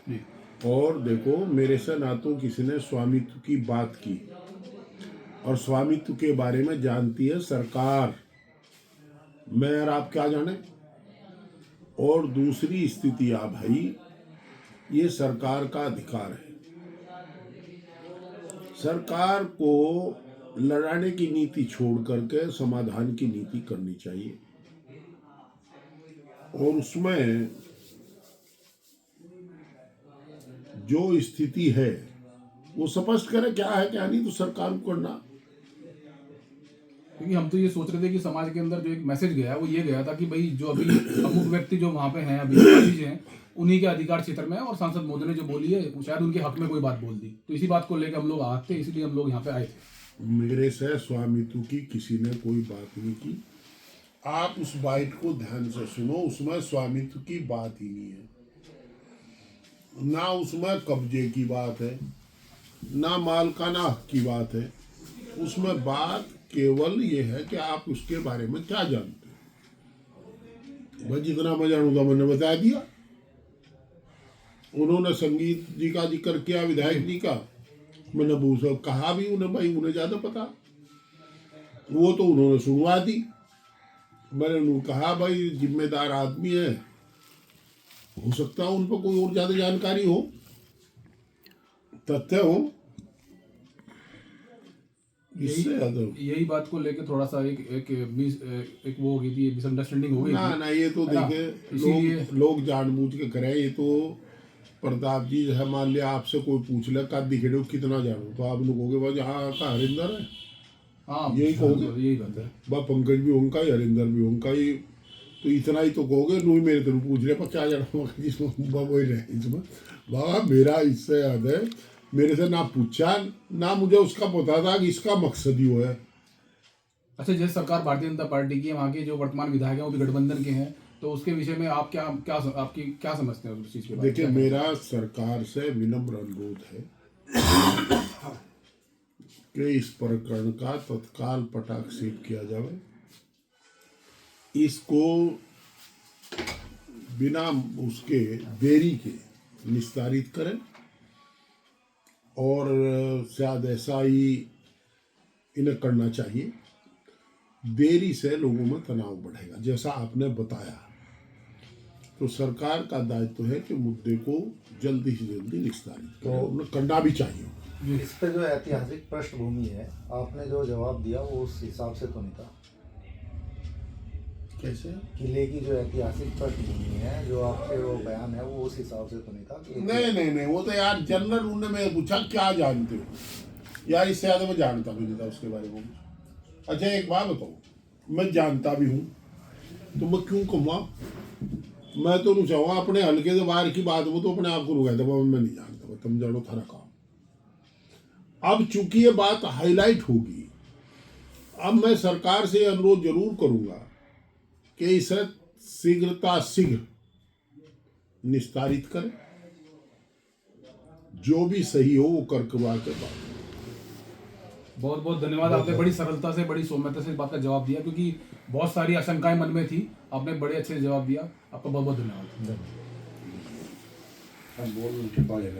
जी। और देखो, मेरे से ना तो किसी ने स्वामित्व की बात की, और स्वामित्व के बारे में जानती है सरकार, मैं और आप क्या जाने। और दूसरी स्थिति आ भाई, ये सरकार का अधिकार है। सरकार को लड़ाने की नीति छोड़ करके समाधान की नीति करनी चाहिए, और उसमें जो स्थिति है वो स्पष्ट करे क्या है क्या नहीं, तो सरकार को करना। क्योंकि हम तो ये सोच रहे थे कि समाज के अंदर जो एक मैसेज गया वो ये गया था कि भाई जो अभी अमुक व्यक्ति जो वहाँ पे हैं, अभी गांधी हैं, उन्हीं के अधिकार क्षेत्र में है, और सांसद मोदी ने जो बोली है वो शायद उनके हक में कोई बात बोल दी, तो इसी बात को लेकर हम लोग आते, इसलिए हम लोग यहाँ पे आए थे। मेरे से स्वामित्व की किसी ने कोई बात नहीं की। आप उस बाइट को ध्यान से सुनो, उसमें स्वामित्व की बात ही नहीं है, ना उसमें कब्जे की बात है, ना मालकाना हक की बात है। उसमें बात केवल ये है कि आप उसके बारे में क्या जानते हो। मैं जितना मैं जानूंगा मैंने बता दिया। उन्होंने संगीत जी का जिक्र किया, विधायक जी का, मैंने वो सब कहा भी उन्हें, भाई उन्हें ज्यादा पता, वो तो उन्होंने सुनवा दी। मैंने उन्हें कहा भाई जिम्मेदार आदमी है, हो सकता है उन पर कोई और ज्यादा जानकारी हो, तथ्य हो, इससे ज्यादा। यही बात को लेकर थोड़ा सा एक वो हो गई थी, मिसअंडरस्टैंडिंग हो गई ना थी। ना, ये तो है ना? देखे इसीलिए लोग जानबूझ के करे। ये तो प्रताप जी है, मान लिया आपसे कोई पूछ ले का दिखे हो कितना जानो, तो आप लोग कहोगे भाई हाँ का हरिंदर है, हाँ यही कहोगे। यही बात है। बा पंकज भी उनका ही, हरिंदर भी उनका ही, तो इतना ही तो कहोगे। नू मेरे तेरे पूछ ले पर क्या जाना जिसमें वही रहे इसमें। बाबा मेरा इससे याद है, मेरे से ना पूछा, ना मुझे उसका पता था कि इसका मकसद ही वो है। अच्छा, जैसे सरकार भारतीय जनता पार्टी की है, वहाँ के जो वर्तमान विधायक हैं वो भी गठबंधन के हैं, तो उसके विषय में आप आपकी क्या समझते हैं उस चीज़ के बारे में? देखिए, मेरा सरकार से विनम्र अनुरोध है कि इस प्रकरण का तत्काल पटाक्षेप किया जाए। इसको बिना उसके देरी के निस्तारित करें, और शायद ऐसा ही इन्हें करना चाहिए। देरी से लोगों में तनाव बढ़ेगा, जैसा आपने बताया। तो सरकार का दायित्व है कि मुद्दे को जल्दी से जल्दी निस्तारित करें, उन्हें करना भी चाहिए। इस पे जो ऐतिहासिक पृष्ठभूमि है, आपने जो जवाब दिया वो उस हिसाब से तो नहीं था। कैसे? किले की जो ऐतिहासिक पृष्ठभूमि है, जो आपके वो बयान है, वो उस हिसाब से तो नहीं था कि नहीं, वो तो यार जनरल उन्होंने मेरे पूछा क्या जानते हो यार, इससे ज्यादा मैं जानता भी नहीं था उसके बारे में। अच्छा एक बात बताओ, मैं जानता भी हूँ तो मैं क्यों कहूँगा? मैं तो नहीं चाहूँगा अपने हल्के से बाहर की बात वो तो अपने आप को रुका था, मैं नहीं जानता, तुम जानो थारा काम। अब चूंकि ये बात हाईलाइट होगी, अब मैं सरकार से अनुरोध जरूर करूंगा कि इसे शीघ्र निस्तारित करें, जो भी सही हो वो करवा के बात। बहुत बहुत धन्यवाद, आपने बड़ी सरलता से, बड़ी सौम्यता से इस बात का जवाब दिया, क्योंकि बहुत सारी आशंकाएं मन में थी, आपने बड़े अच्छे से जवाब दिया। आपका बहुत बहुत धन्यवाद। बोल उनके बारे में।